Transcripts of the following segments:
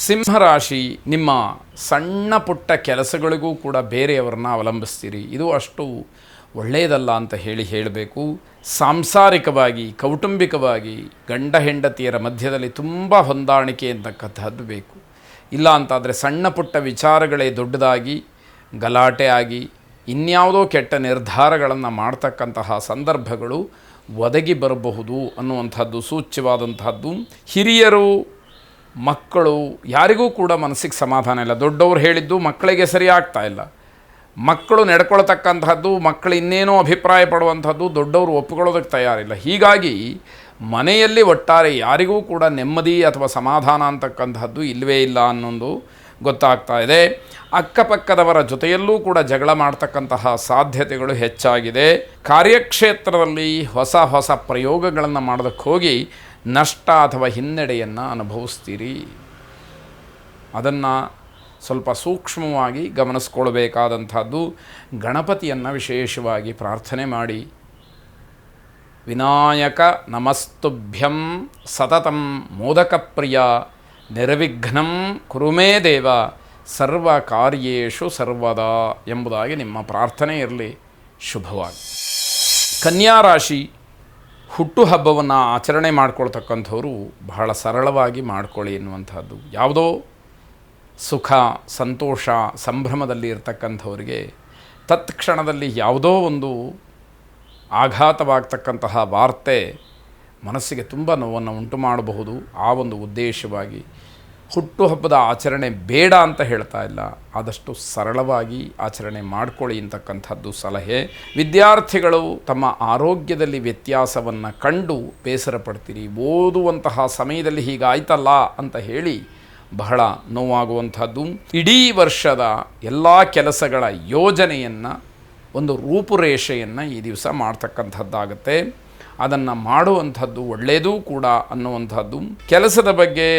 ಸಿಂಹರಾಶಿ, ನಿಮ್ಮ ಸಣ್ಣ ಪುಟ್ಟ ಕೆಲಸಗಳಿಗೂ ಕೂಡ ಬೇರೆಯವರನ್ನ ಅವಲಂಬಿಸ್ತೀರಿ. ಇದು ಅಷ್ಟು ಒಳ್ಳೆಯದಲ್ಲ ಅಂತ ಹೇಳಬೇಕು. ಸಾಂಸಾರಿಕವಾಗಿ, ಕೌಟುಂಬಿಕವಾಗಿ ಗಂಡ ಹೆಂಡತಿಯರ ಮಧ್ಯದಲ್ಲಿ ತುಂಬ ಹೊಂದಾಣಿಕೆ ಅಂತಕ್ಕಂಥದ್ದು ಬೇಕು. ಇಲ್ಲ ಅಂತಾದರೆ ಸಣ್ಣ ಪುಟ್ಟ ವಿಚಾರಗಳೇ ದೊಡ್ಡದಾಗಿ ಗಲಾಟೆ ಆಗಿ ಇನ್ಯಾವುದೋ ಕೆಟ್ಟ ನಿರ್ಧಾರಗಳನ್ನು ಮಾಡ್ತಕ್ಕಂತಹ ಸಂದರ್ಭಗಳು ಒದಗಿ ಬರಬಹುದು ಅನ್ನುವಂಥದ್ದು ಸೂಚ್ಯವಾದಂಥದ್ದು. ಹಿರಿಯರು, ಮಕ್ಕಳು ಯಾರಿಗೂ ಕೂಡ ಮನಸ್ಸಿಗೆ ಸಮಾಧಾನ ಇಲ್ಲ. ದೊಡ್ಡವರು ಹೇಳಿದ್ದು ಮಕ್ಕಳಿಗೆ ಸರಿ ಆಗ್ತಾ ಇಲ್ಲ, ಮಕ್ಕಳು ನಡ್ಕೊಳ್ತಕ್ಕಂಥದ್ದು, ಮಕ್ಕಳು ಇನ್ನೇನೋ ಅಭಿಪ್ರಾಯ ಪಡುವಂಥದ್ದು ದೊಡ್ಡವರು ಒಪ್ಪಿಕೊಳ್ಳೋದಕ್ಕೆ ತಯಾರಿಲ್ಲ. ಹೀಗಾಗಿ ಮನೆಯಲ್ಲಿ ಒಟ್ಟಾರೆ ಯಾರಿಗೂ ಕೂಡ ನೆಮ್ಮದಿ ಅಥವಾ ಸಮಾಧಾನ ಅಂತಕ್ಕಂಥದ್ದು ಇಲ್ಲವೇ ಇಲ್ಲ ಅನ್ನೋದು ಗೊತ್ತಾಗ್ತಾ ಇದೆ. ಅಕ್ಕಪಕ್ಕದವರ ಜೊತೆಯಲ್ಲೂ ಕೂಡ ಜಗಳ ಮಾಡ್ತಕ್ಕಂತಹ ಸಾಧ್ಯತೆಗಳು ಹೆಚ್ಚಾಗಿದೆ. ಕಾರ್ಯಕ್ಷೇತ್ರದಲ್ಲಿ ಹೊಸ ಹೊಸ ಪ್ರಯೋಗಗಳನ್ನು ಮಾಡೋದಕ್ಕೆ ಹೋಗಿ ನಷ್ಟ ಅಥವಾ ಹಿನ್ನಡೆಯನ್ನು ಅನುಭವಿಸ್ತೀರಿ. ಅದನ್ನು ಸ್ವಲ್ಪ ಸೂಕ್ಷ್ಮವಾಗಿ ಗಮನಿಸ್ಕೊಳ್ಬೇಕಾದಂಥದ್ದು. ಗಣಪತಿಯನ್ನು ವಿಶೇಷವಾಗಿ ಪ್ರಾರ್ಥನೆ ಮಾಡಿ. ವಿನಾಯಕ ನಮಸ್ತುಭ್ಯಂ ಸತತಂ ಮೋದಕಪ್ರಿಯ ನಿರ್ವಿಘ್ನಂ ಕುರುಮೇ ದೇವ ಸರ್ವ ಕಾರ್ಯೇಷು ಸರ್ವದಾ ಎಂಬುದಾಗಿ ನಿಮ್ಮ ಪ್ರಾರ್ಥನೆ ಇರಲಿ. ಶುಭವಾಗಿ. ಕನ್ಯಾ ರಾಶಿ, ಹುಟ್ಟುಹಬ್ಬವನ್ನು ಆಚರಣೆ ಮಾಡ್ಕೊಳ್ತಕ್ಕಂಥವ್ರು ಬಹಳ ಸರಳವಾಗಿ ಮಾಡ್ಕೊಳ್ಳಿ ಎನ್ನುವಂಥದ್ದು. ಯಾವುದೋ ಸುಖ, ಸಂತೋಷ, ಸಂಭ್ರಮದಲ್ಲಿ ಇರತಕ್ಕಂಥವರಿಗೆ ತತ್ಕ್ಷಣದಲ್ಲಿ ಯಾವುದೋ ಒಂದು ಆಘಾತವಾಗ್ತಕ್ಕಂತಹ ವಾರ್ತೆ ಮನಸ್ಸಿಗೆ ತುಂಬ ನೋವನ್ನು ಉಂಟು ಮಾಡಬಹುದು. ಆ ಒಂದು ಉದ್ದೇಶವಾಗಿ ಹುಟ್ಟುಹಬ್ಬದ ಆಚರಣೆ ಬೇಡ ಅಂತ ಹೇಳ್ತಾ ಇಲ್ಲ, ಆದಷ್ಟು ಸರಳವಾಗಿ ಆಚರಣೆ ಮಾಡ್ಕೊಳ್ಳಿ ಅಂತಕ್ಕಂಥದ್ದು ಸಲಹೆ. ವಿದ್ಯಾರ್ಥಿಗಳು ತಮ್ಮ ಆರೋಗ್ಯದಲ್ಲಿ ವ್ಯತ್ಯಾಸವನ್ನು ಕಂಡು ಬೇಸರ ಪಡ್ತೀರಿ. ಓದುವಂತಹ ಸಮಯದಲ್ಲಿ ಹೀಗಾಯ್ತಲ್ಲ ಅಂತ ಹೇಳಿ ಬಹಳ ನೋವಾಗುವಂಥದ್ದು. ಇಡೀ ವರ್ಷದ ಎಲ್ಲ ಕೆಲಸಗಳ ಯೋಜನೆಯನ್ನು, ಒಂದು ರೂಪುರೇಷೆಯನ್ನು ಈ ದಿವಸ ಮಾಡ್ತಕ್ಕಂಥದ್ದಾಗುತ್ತೆ. ಅದನ್ನು ಮಾಡುವಂಥದ್ದು ಒಳ್ಳೆಯದೂ ಕೂಡ ಅನ್ನುವಂಥದ್ದು. ಕೆಲಸದ ಬಗ್ಗೆ,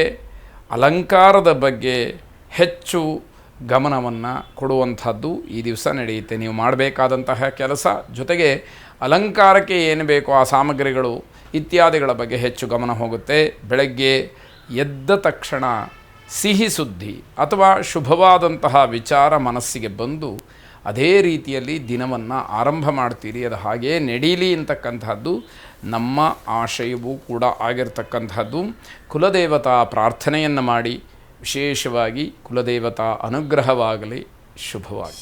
ಅಲಂಕಾರದ ಬಗ್ಗೆ ಹೆಚ್ಚು ಗಮನವನ್ನು ಕೊಡುವಂಥದ್ದು ಈ ದಿವಸ ನಡೆಯುತ್ತೆ. ನೀವು ಮಾಡಬೇಕಾದಂತಹ ಕೆಲಸ ಜೊತೆಗೆ ಅಲಂಕಾರಕ್ಕೆ ಏನು ಬೇಕೋ ಆ ಸಾಮಗ್ರಿಗಳು ಇತ್ಯಾದಿಗಳ ಬಗ್ಗೆ ಹೆಚ್ಚು ಗಮನ ಹೋಗುತ್ತೆ. ಬೆಳಗ್ಗೆ ಎದ್ದ ತಕ್ಷಣ ಸಿಹಿ ಸುದ್ದಿ ಅಥವಾ ಶುಭವಾದಂತಹ ವಿಚಾರ ಮನಸ್ಸಿಗೆ ಬಂದು ಅದೇ ರೀತಿಯಲ್ಲಿ ದಿನವನ್ನು ಆರಂಭ ಮಾಡ್ತೀರಿ. ಅದು ಹಾಗೇ ನಡೀಲಿ ಅಂತಕ್ಕಂಥದ್ದು ನಮ್ಮ ಆಶಯವೂ ಕೂಡ ಆಗಿರ್ತಕ್ಕಂಥದ್ದು. ಕುಲದೇವತಾ ಪ್ರಾರ್ಥನೆಯನ್ನು ಮಾಡಿ, ವಿಶೇಷವಾಗಿ ಕುಲದೇವತಾ ಅನುಗ್ರಹವಾಗಲಿ. ಶುಭವಾಗಿ.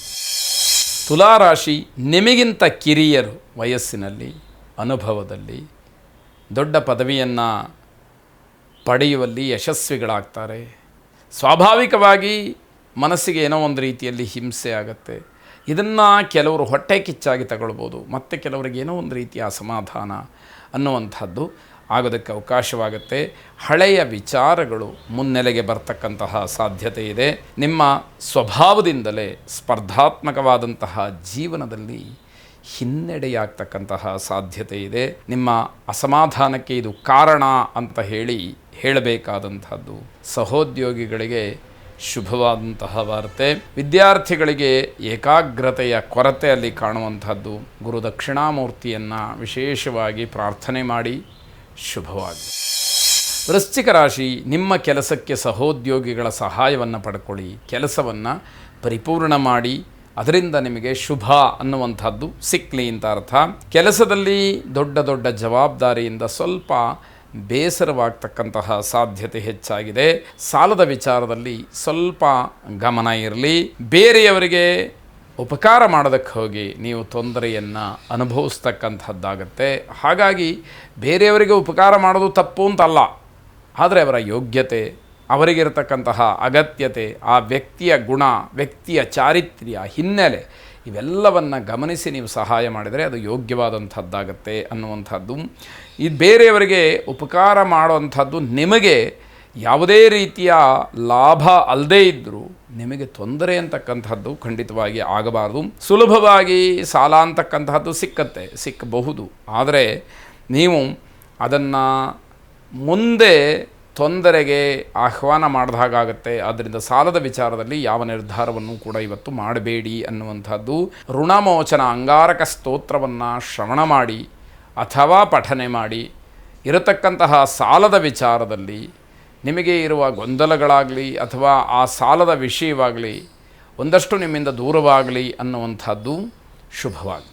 ತುಲಾರಾಶಿ, ನಿಮಗಿಂತ ಕಿರಿಯರು ವಯಸ್ಸಿನಲ್ಲಿ, ಅನುಭವದಲ್ಲಿ ದೊಡ್ಡ ಪದವಿಯನ್ನು ಪಡೆಯುವಲ್ಲಿ ಯಶಸ್ವಿಗಳಾಗ್ತಾರೆ. ಸ್ವಾಭಾವಿಕವಾಗಿ ಮನಸ್ಸಿಗೆ ಏನೋ ಒಂದು ರೀತಿಯಲ್ಲಿ ಹಿಂಸೆ ಆಗುತ್ತೆ. ಇದನ್ನು ಕೆಲವರು ಹೊಟ್ಟೆ ಕಿಚ್ಚಾಗಿ ತಗೊಳ್ಬೋದು, ಮತ್ತು ಕೆಲವರಿಗೆ ಏನೋ ಒಂದು ರೀತಿಯ ಅಸಮಾಧಾನ ಅನ್ನುವಂಥದ್ದು ಆಗೋದಕ್ಕೆ ಅವಕಾಶವಾಗುತ್ತೆ. ಹಳೆಯ ವಿಚಾರಗಳು ಮುನ್ನೆಲೆಗೆ ಬರ್ತಕ್ಕಂತಹ ಸಾಧ್ಯತೆ ಇದೆ. ನಿಮ್ಮ ಸ್ವಭಾವದಿಂದಲೇ ಸ್ಪರ್ಧಾತ್ಮಕವಾದಂತಹ ಜೀವನದಲ್ಲಿ ಹಿನ್ನಡೆಯಾಗ್ತಕ್ಕಂತಹ ಸಾಧ್ಯತೆ ಇದೆ. ನಿಮ್ಮ ಅಸಮಾಧಾನಕ್ಕೆ ಇದು ಕಾರಣ ಅಂತ ಹೇಳಬೇಕಾದಂಥದ್ದು. ಸಹೋದ್ಯೋಗಿಗಳಿಗೆ ಶುಭವಾದಂತಹ ವಾರ್ತೆ. ವಿದ್ಯಾರ್ಥಿಗಳಿಗೆ ಏಕಾಗ್ರತೆಯ ಕೊರತೆ ಅಲ್ಲಿ ಕಾಣುವಂಥದ್ದು. ಗುರು ದಕ್ಷಿಣಾಮೂರ್ತಿಯನ್ನು ವಿಶೇಷವಾಗಿ ಪ್ರಾರ್ಥನೆ ಮಾಡಿ. ಶುಭವಾಗಿ. ವೃಶ್ಚಿಕ ರಾಶಿ, ನಿಮ್ಮ ಕೆಲಸಕ್ಕೆ ಸಹೋದ್ಯೋಗಿಗಳ ಸಹಾಯವನ್ನು ಪಡ್ಕೊಳ್ಳಿ. ಕೆಲಸವನ್ನು ಪರಿಪೂರ್ಣ ಮಾಡಿ, ಅದರಿಂದ ನಿಮಗೆ ಶುಭ ಅನ್ನುವಂಥದ್ದು ಸಿಕ್ಕಲಿ ಅಂತ ಅರ್ಥ. ಕೆಲಸದಲ್ಲಿ ದೊಡ್ಡ ದೊಡ್ಡ ಜವಾಬ್ದಾರಿಯಿಂದ ಸ್ವಲ್ಪ ಬೇಸರವಾಗ್ತಕ್ಕಂತಹ ಸಾಧ್ಯತೆ ಹೆಚ್ಚಾಗಿದೆ. ಸಾಲದ ವಿಚಾರದಲ್ಲಿ ಸ್ವಲ್ಪ ಗಮನ ಇರಲಿ. ಬೇರೆಯವರಿಗೆ ಉಪಕಾರ ಮಾಡೋದಕ್ಕೆ ಹೋಗಿ ನೀವು ತೊಂದರೆಯನ್ನು ಅನುಭವಿಸ್ತಕ್ಕಂಥದ್ದಾಗತ್ತೆ. ಹಾಗಾಗಿ ಬೇರೆಯವರಿಗೆ ಉಪಕಾರ ಮಾಡೋದು ತಪ್ಪು ಅಂತಲ್ಲ, ಆದರೆ ಅವರ ಯೋಗ್ಯತೆ, ಅವರಿಗಿರತಕ್ಕಂತಹ ಅಗತ್ಯತೆ, ಆ ವ್ಯಕ್ತಿಯ ಗುಣ, ವ್ಯಕ್ತಿಯ ಚಾರಿತ್ರ್ಯ, ಹಿನ್ನೆಲೆ ಇವೆಲ್ಲವನ್ನು ಗಮನಿಸಿ ನೀವು ಸಹಾಯ ಮಾಡಿದರೆ ಅದು ಯೋಗ್ಯವಾದಂಥದ್ದಾಗತ್ತೆ ಅನ್ನುವಂಥದ್ದು. ಇದು ಬೇರೆಯವರಿಗೆ ಉಪಕಾರ ಮಾಡುವಂಥದ್ದು ನಿಮಗೆ ಯಾವುದೇ ರೀತಿಯ ಲಾಭ ಅಲ್ಲದೇ ಇದ್ದರೂ ನಿಮಗೆ ತೊಂದರೆ ಅಂತಕ್ಕಂಥದ್ದು ಖಂಡಿತವಾಗಿ ಆಗಬಾರ್ದು. ಸುಲಭವಾಗಿ ಸಾಲ ಅಂತಕ್ಕಂತಹದ್ದು ಸಿಕ್ಕಬಹುದು, ಆದರೆ ನೀವು ಅದನ್ನು ಮುಂದೆ ತೊಂದರೆಗೆ ಆಹ್ವಾನ ಮಾಡಿದ ಹಾಗಾಗುತ್ತೆ. ಆದ್ದರಿಂದ ಸಾಲದ ವಿಚಾರದಲ್ಲಿ ಯಾವ ನಿರ್ಧಾರವನ್ನು ಕೂಡ ಇವತ್ತು ಮಾಡಬೇಡಿ ಅನ್ನುವಂಥದ್ದು. ಋಣಮೋಚನ ಅಂಗಾರಕ ಸ್ತೋತ್ರವನ್ನು ಶ್ರವಣ ಮಾಡಿ ಅಥವಾ ಪಠನೆ ಮಾಡಿ. ಇರತಕ್ಕಂತಹ ಸಾಲದ ವಿಚಾರದಲ್ಲಿ ನಿಮಗೆ ಇರುವ ಗೊಂದಲಗಳಾಗಲಿ ಅಥವಾ ಆ ಸಾಲದ ವಿಷಯವಾಗಲಿ ಒಂದಷ್ಟು ನಿಮ್ಮಿಂದ ದೂರವಾಗಲಿ ಅನ್ನುವಂಥದ್ದು ಶುಭವಾಗಲಿ.